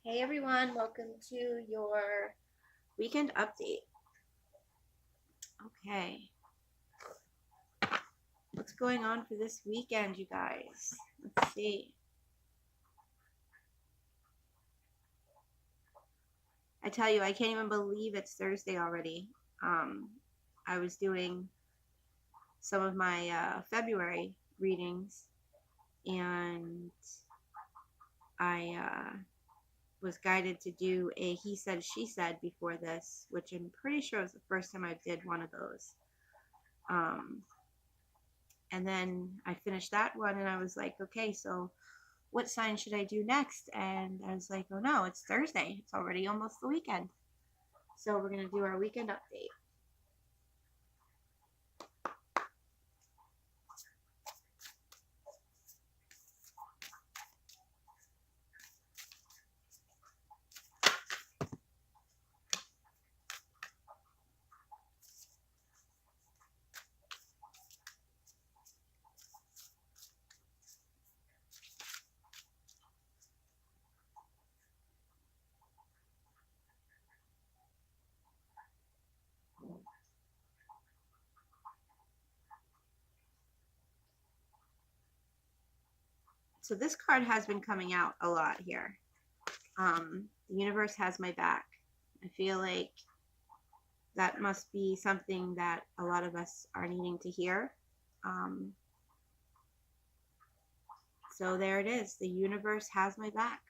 Hey everyone, welcome to your weekend update. Okay, what's going on for this weekend, you guys? Let's see. I tell you, I can't even believe it's Thursday already. Um, I was doing some of my February readings, and I was guided to do a he said, she said before this, which I'm pretty sure was the first time I did one of those. And then I finished that one and I was like, okay, so what sign should I do next? And I was like, oh no, it's Thursday. It's already almost the weekend. So we're going to do our weekend update. So this card has been coming out a lot here. The universe has my back. I feel like that must be something that a lot of us are needing to hear. So there it is. The universe has my back.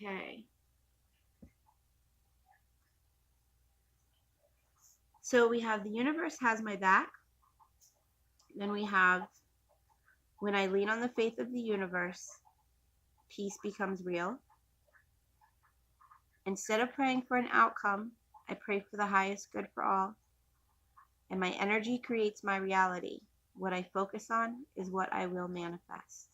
Okay. So we have the universe has my back. Then we have when I lean on the faith of the universe, peace becomes real. Instead of praying for an outcome, I pray for the highest good for all. And my energy creates my reality. What I focus on is what I will manifest.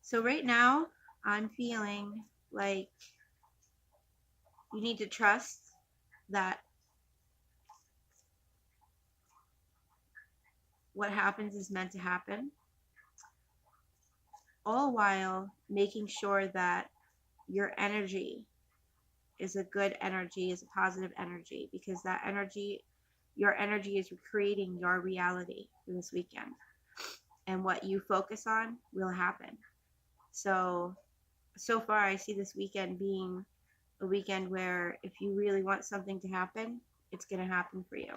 So right now, I'm feeling like you need to trust that what happens is meant to happen, all while making sure that your energy is a good energy, is a positive energy, because that energy, your energy is creating your reality for this weekend. And what you focus on will happen. So far, I see this weekend being a weekend where if you really want something to happen, it's going to happen for you.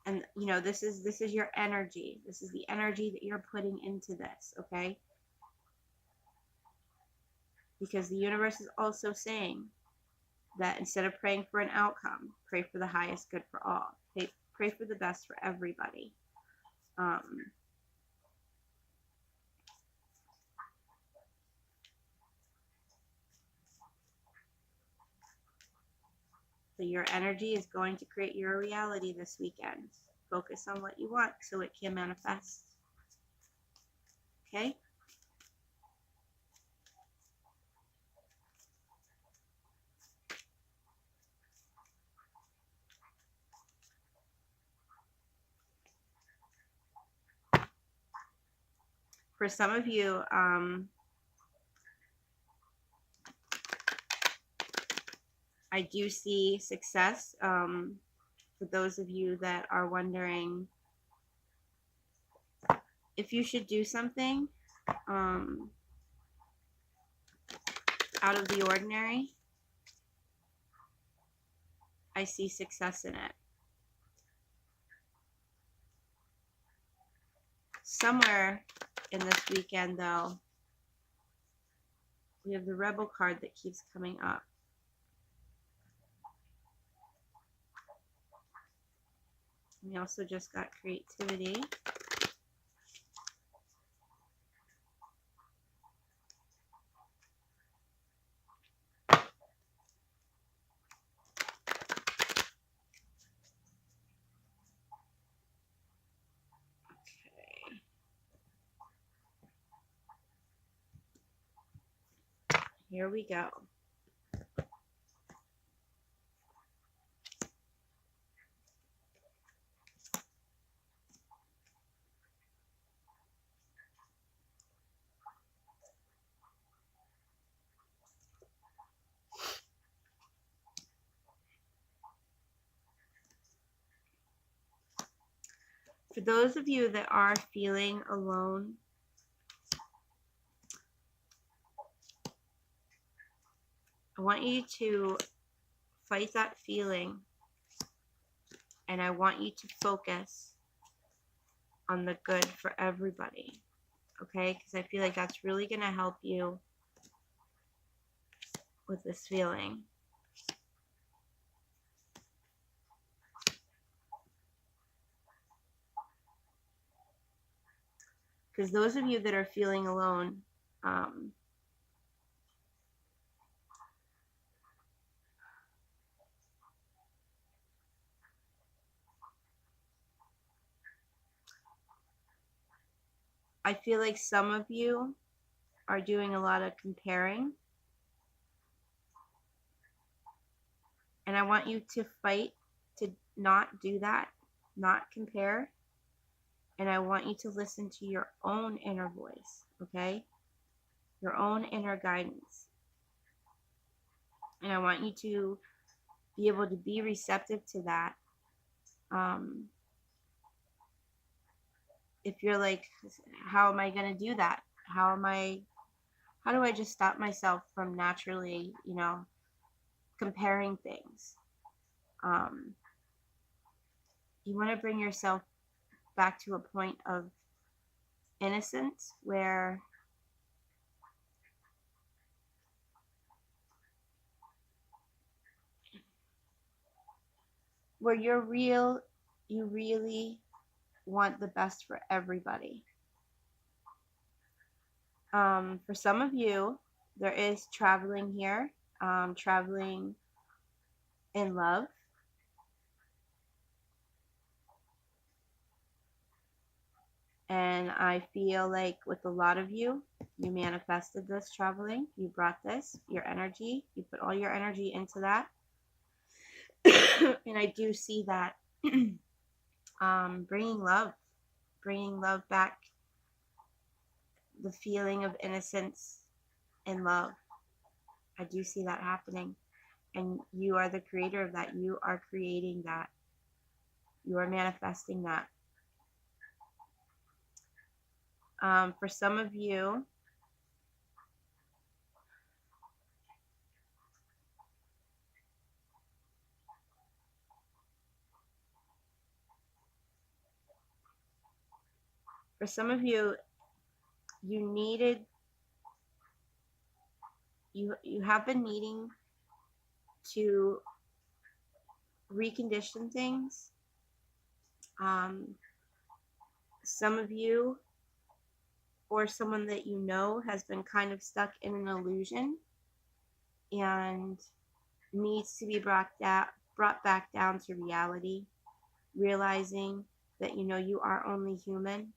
And you know, this is your energy. This is the energy that you're putting into this, okay? Because the universe is also saying that instead of praying for an outcome, pray for the highest good for all. Pray for the best for everybody. Um, So your energy is going to create your reality this weekend. Focus on what you want so it can manifest. Okay? For some of you, I do see success. For those of you that are wondering if you should do something out of the ordinary, I see success in it. Somewhere in this weekend, though, we have the Rebel card that keeps coming up. We also just got creativity. Okay. Here we go. For those of you that are feeling alone, I want you to fight that feeling, and I want you to focus on the good for everybody, okay? Because I feel like that's really going to help you with this feeling. Because those of you that are feeling alone, I feel like some of you are doing a lot of comparing. And I want you to fight to not do that, not compare. And I want you to listen to your own inner voice, okay? Your own inner guidance. And I want you to be able to be receptive to that. If you're like, how am I going to do that? How do I just stop myself from naturally, comparing things? You want to bring yourself back to a point of innocence where you really want the best for everybody. For some of you, there is traveling here, traveling in love. And I feel like with a lot of you, you manifested this traveling. You brought this, your energy. You put all your energy into that. And I do see that bringing love back, the feeling of innocence and love. I do see that happening. And you are the creator of that. You are creating that. You are manifesting that. For some of you, you have been needing to recondition things. Some of you or someone that you know has been kind of stuck in an illusion and needs to be brought brought back down to reality, realizing that, you know, you are only human.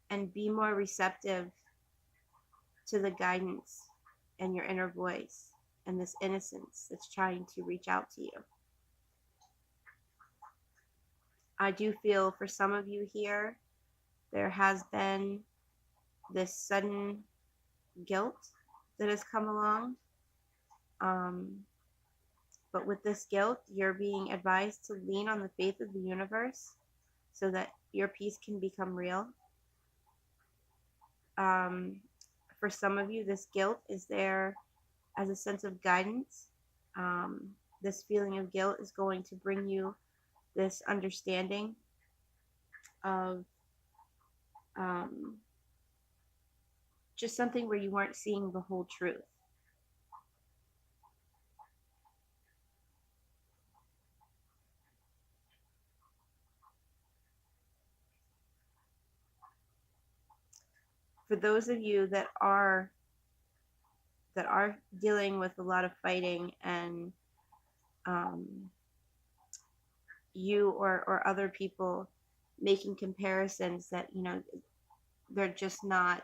And be more receptive to the guidance and your inner voice and this innocence that's trying to reach out to you. I do feel for some of you here, there has been this sudden guilt that has come along. But with this guilt, you're being advised to lean on the faith of the universe so that your peace can become real. For some of you, this guilt is there as a sense of guidance. This feeling of guilt is going to bring you this understanding of just something where you weren't seeing the whole truth. For those of you that are dealing with a lot of fighting, and you or other people making comparisons that, you know, they're just not,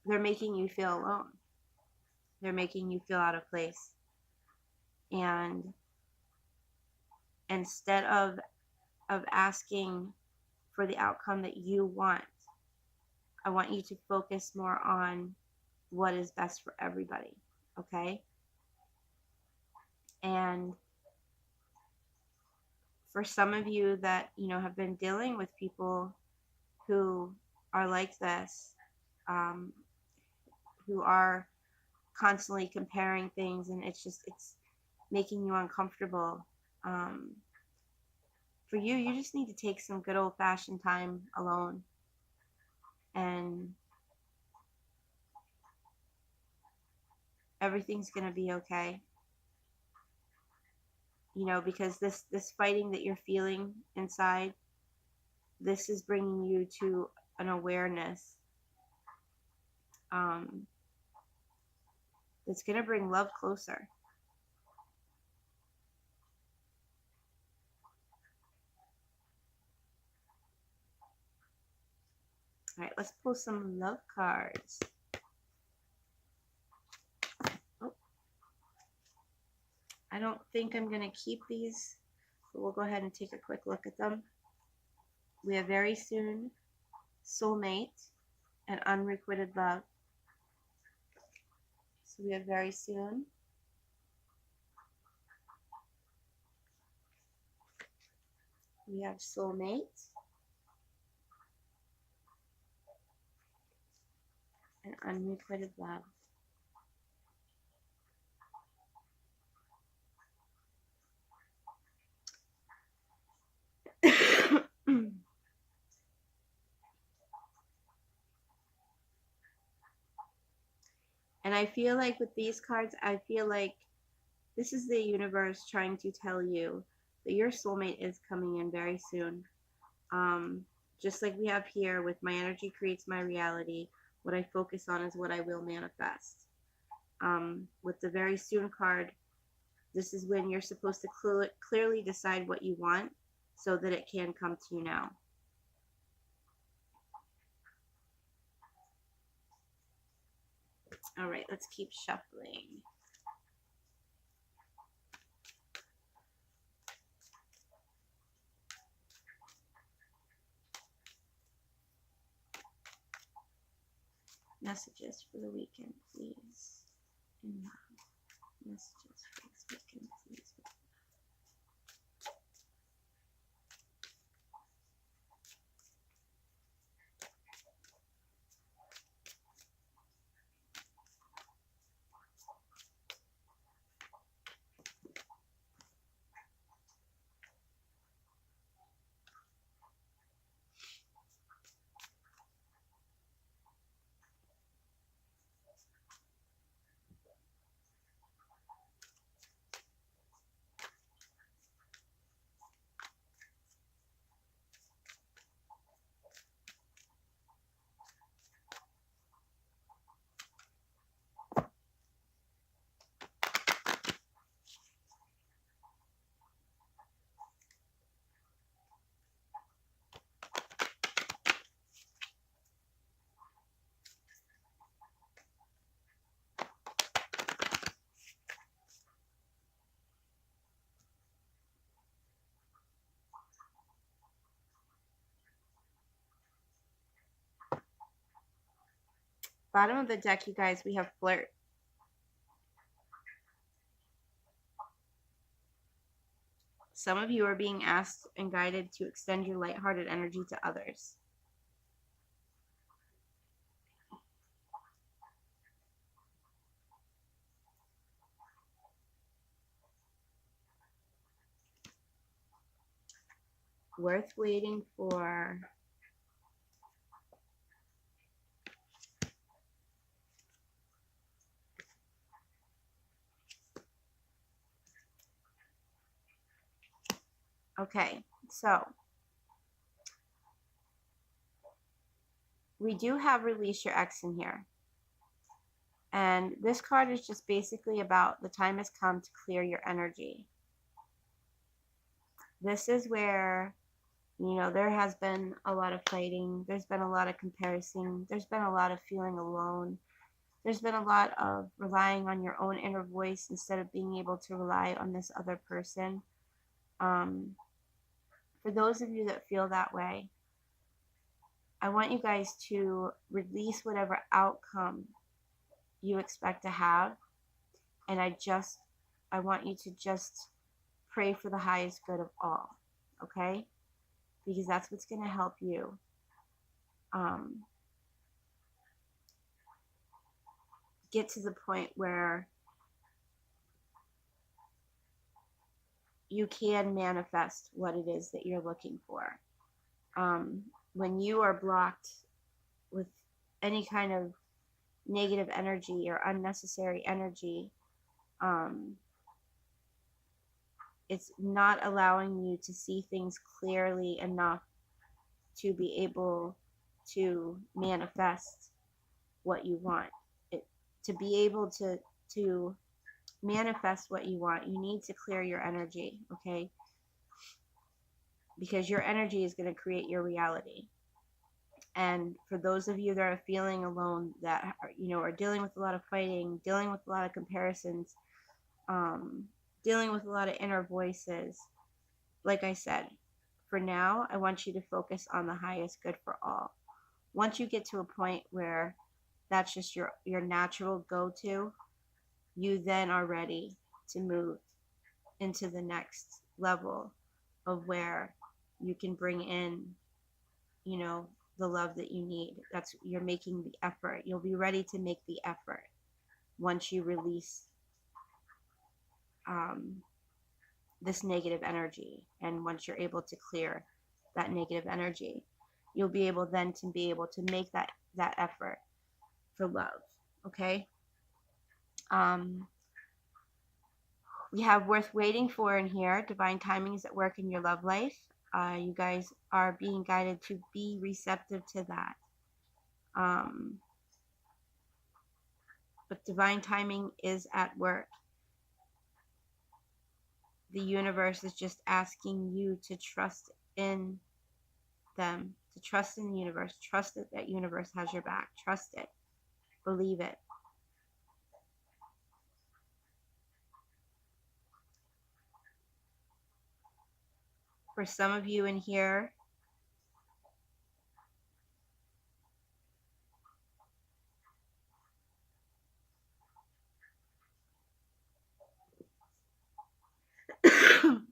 they're making you feel alone. They're making you feel out of place. And instead of asking for the outcome that you want, I want you to focus more on what is best for everybody, okay? And for some of you that, you know, have been dealing with people who are like this, who are constantly comparing things, and it's making you uncomfortable. For you, you just need to take some good old-fashioned time alone, and everything's going to be okay. You know, because this fighting that you're feeling inside, this is bringing you to an awareness that's going to bring love closer. All right, let's pull some love cards. Oh, I don't think I'm going to keep these, but we'll go ahead and take a quick look at them. We have very soon, soulmate, and unrequited love. So we have very soon. We have soulmate and unrequited love. And I feel like with these cards, I feel like this is the universe trying to tell you that your soulmate is coming in very soon. Just like we have here with my energy creates my reality, what I focus on is what I will manifest. With the very soon card, this is when you're supposed to clearly decide what you want so that it can come to you now. All right, let's keep shuffling. Messages for the weekend, please. Messages for this weekend, please. Bottom of the deck, you guys, we have flirt. Some of you are being asked and guided to extend your lighthearted energy to others. Worth waiting for. Okay, so we do have release your ex in here. And this card is just basically about the time has come to clear your energy. This is where, you know, there has been a lot of fighting. There's been a lot of comparison. There's been a lot of feeling alone. There's been a lot of relying on your own inner voice instead of being able to rely on this other person. For those of you that feel that way, I want you guys to release whatever outcome you expect to have. And I want you to just pray for the highest good of all, okay? Because that's what's going to help you. Get to the point where you can manifest what it is that you're looking for. When you are blocked with any kind of negative energy or unnecessary energy, it's not allowing you to see things clearly enough to be able to manifest what you want. To be able to manifest what you want, you need to clear your energy, okay? Because your energy is going to create your reality. And for those of you that are feeling alone, that are, you know, are dealing with a lot of fighting, dealing with a lot of comparisons, dealing with a lot of inner voices, like I said, for now, I want you to focus on the highest good for all. Once you get to a point where that's just your natural go-to, you then are ready to move into the next level of where you can bring in, you know, the love that you need. You're making the effort. You'll be ready to make the effort once you release this negative energy, and once you're able to clear that negative energy, you'll be able then to make that effort for love. Okay. We have worth waiting for in here. Divine timing is at work in your love life. You guys are being guided to be receptive to that. But divine timing is at work. The universe is just asking you to trust in them, to trust in the universe. Trust that that universe has your back. Trust it. Believe it. For some of you in here,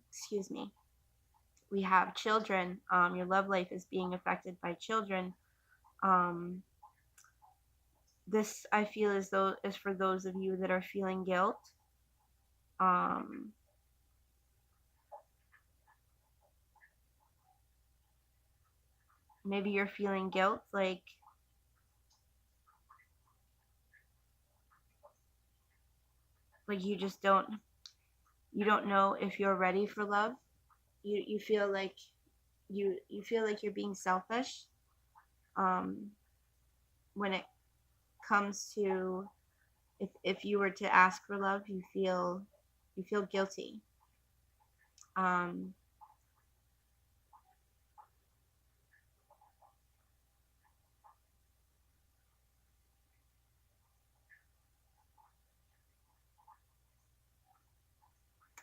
excuse me, we have children. Your love life is being affected by children. This, I feel as though, is for those of you that are feeling guilt. Maybe you're feeling guilt, like you just don't know if you're ready for love. You feel like you feel like you're being selfish when it comes to, if you were to ask for love, you feel guilty.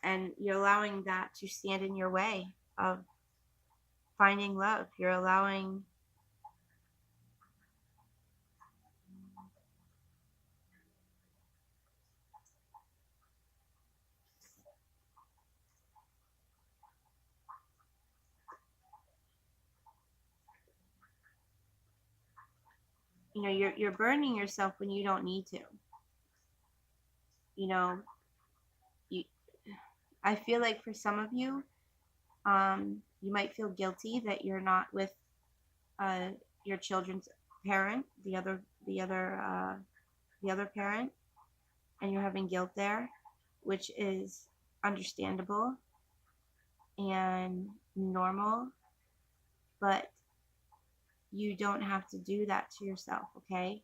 And you're allowing that to stand in your way of finding love. You're allowing you know, you're burning yourself when you don't need to. You know, you, I feel like for some of you, you might feel guilty that you're not with your children's parent, the other parent, and you're having guilt there, which is understandable and normal, but you don't have to do that to yourself, okay?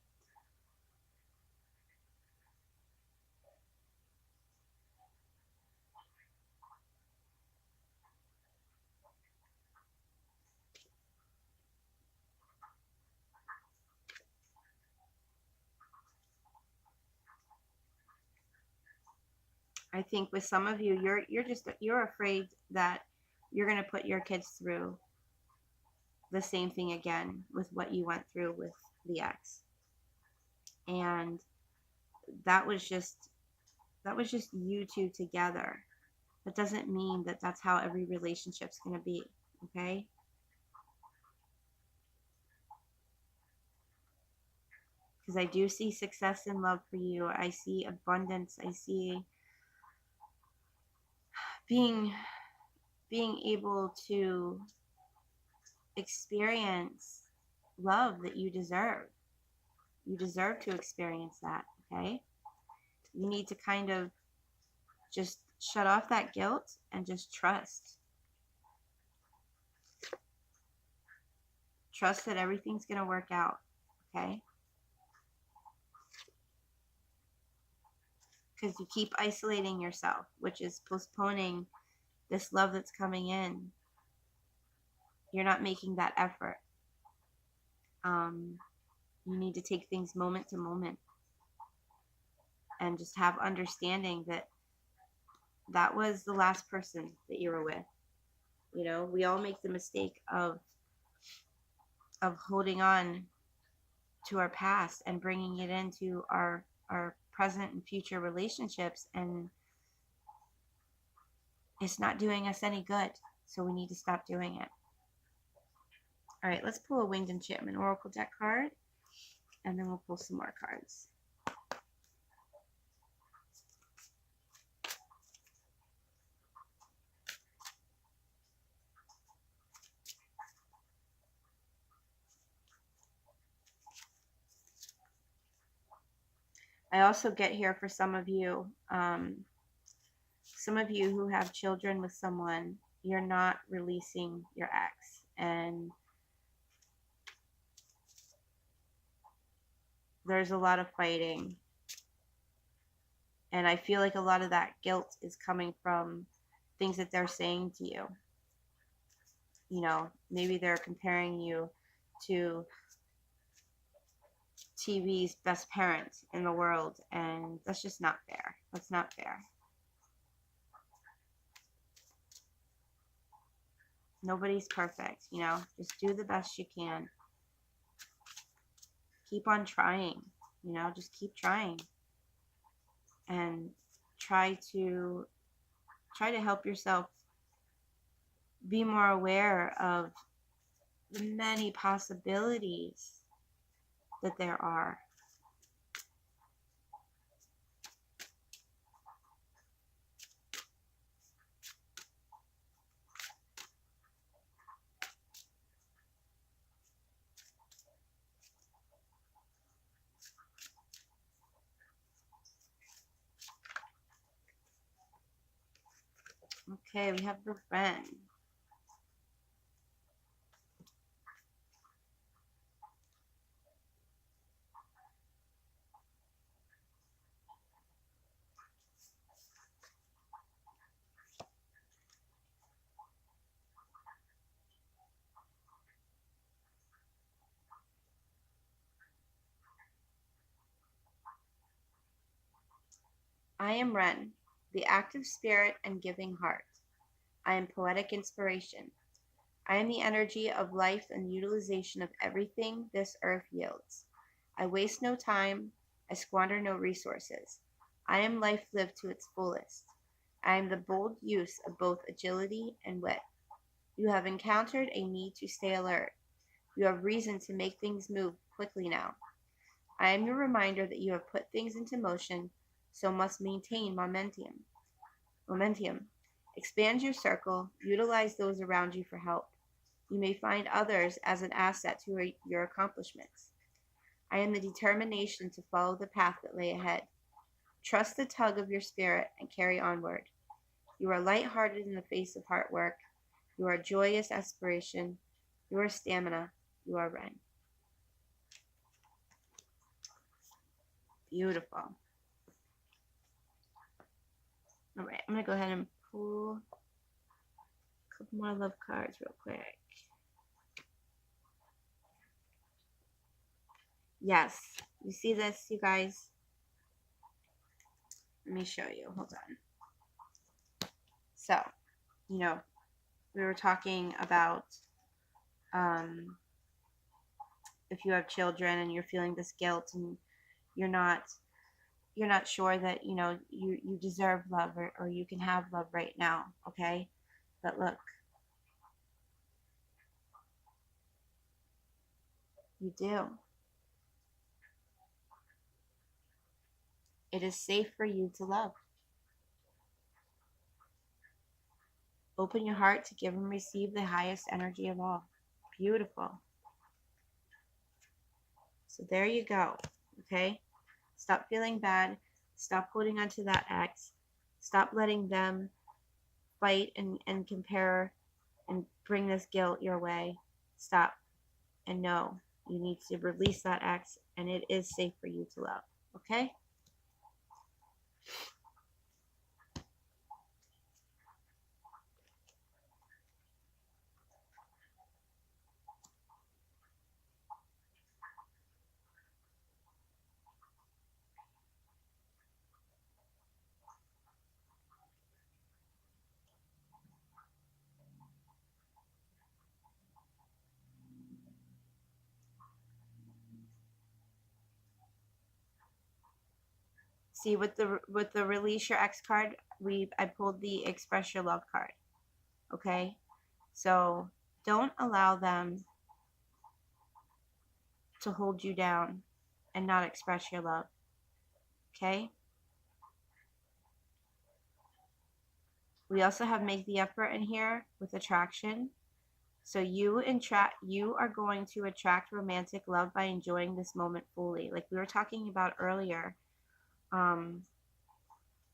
I think with some of you, you're afraid that you're going to put your kids through the same thing again with what you went through with the ex. And that was just you two together. That doesn't mean that that's how every relationship's going to be, okay? Because I do see success and love for you. I see abundance. I see being able to experience love that you deserve. You deserve to experience that, okay? You need to kind of just shut off that guilt and just trust. Trust that everything's going to work out, okay? Because you keep isolating yourself, which is postponing this love that's coming in. You're not making that effort. You need to take things moment to moment and just have understanding that that was the last person that you were with. You know, we all make the mistake of holding on to our past and bringing it into our present and future relationships, and it's not doing us any good. So we need to stop doing it. All right, let's pull a Winged Enchantment Oracle deck card, and then we'll pull some more cards. I also get here for some of you who have children with someone, you're not releasing your ex, and there's a lot of fighting. And I feel like a lot of that guilt is coming from things that they're saying to you. You know, maybe they're comparing you to TV's best parent in the world, and that's just not fair. That's not fair. Nobody's perfect, you know. Just do the best you can. Keep on trying, you know, just keep trying. And try to help yourself be more aware of the many possibilities that there are. Okay, we have the Wren. I am Wren, the active spirit and giving heart. I am poetic inspiration. I am the energy of life and utilization of everything this earth yields. I waste no time. I squander no resources. I am life lived to its fullest. I am the bold use of both agility and wit. You have encountered a need to stay alert. You have reason to make things move quickly now. I am your reminder that you have put things into motion, so must maintain momentum. Expand your circle, utilize those around you for help. You may find others as an asset to your accomplishments. I am the determination to follow the path that lay ahead. Trust the tug of your spirit and carry onward. You are light-hearted in the face of hard work. You are joyous aspiration. You are stamina. You are Ren. Beautiful. All right, I'm going to go ahead and pull a couple more love cards real quick. Yes, you see this, you guys? Let me show you. Hold on. So, you know, we were talking about if you have children and you're feeling this guilt and you're not sure that you deserve love or you can have love right now, okay? But look, you do. It is safe for you to love. Open your heart to give and receive the highest energy of all. Beautiful. So there you go, okay? Stop feeling bad. Stop holding on to that ex. Stop letting them fight and compare and bring this guilt your way. Stop and know you need to release that ex, and it is safe for you to love, okay? See, with the release your ex card, I pulled the express your love card. Okay? So don't allow them to hold you down and not express your love. Okay? We also have make the effort in here with attraction. So you are going to attract romantic love by enjoying this moment fully. Like we were talking about earlier.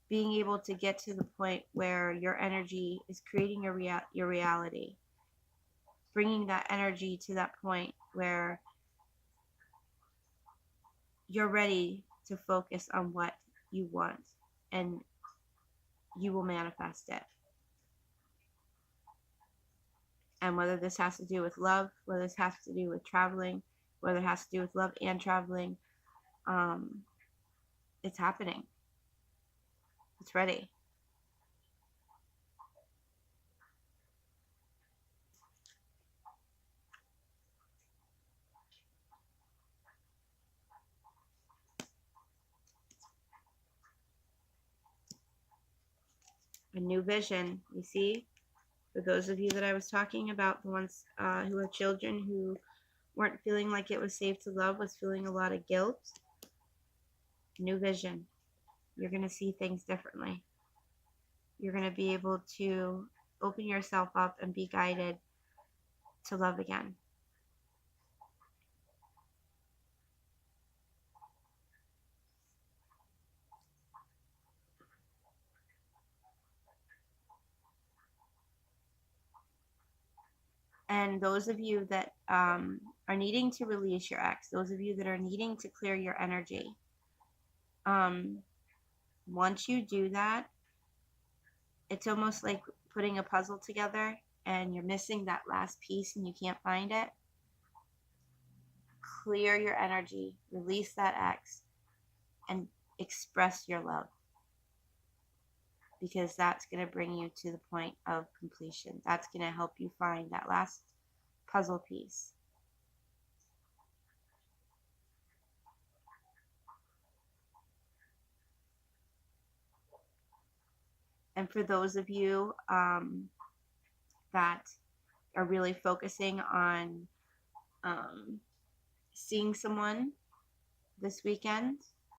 Being able to get to the point where your energy is creating your reality, bringing that energy to that point where you're ready to focus on what you want, and you will manifest it. And whether this has to do with love, whether this has to do with traveling, whether it has to do with love and traveling, it's happening. It's ready. A new vision, you see? For those of you that I was talking about, the ones who have children who weren't feeling like it was safe to love, was feeling a lot of guilt. New vision. You're going to see things differently. You're going to be able to open yourself up and be guided to love again. And those of you that are needing to release your ex, those of you that are needing to clear your energy, once you do that, it's almost like putting a puzzle together and you're missing that last piece and you can't find it. Clear your energy, release that ex, and express your love. Because that's going to bring you to the point of completion. That's going to help you find that last puzzle piece. And for those of you that are really focusing on seeing someone this weekend.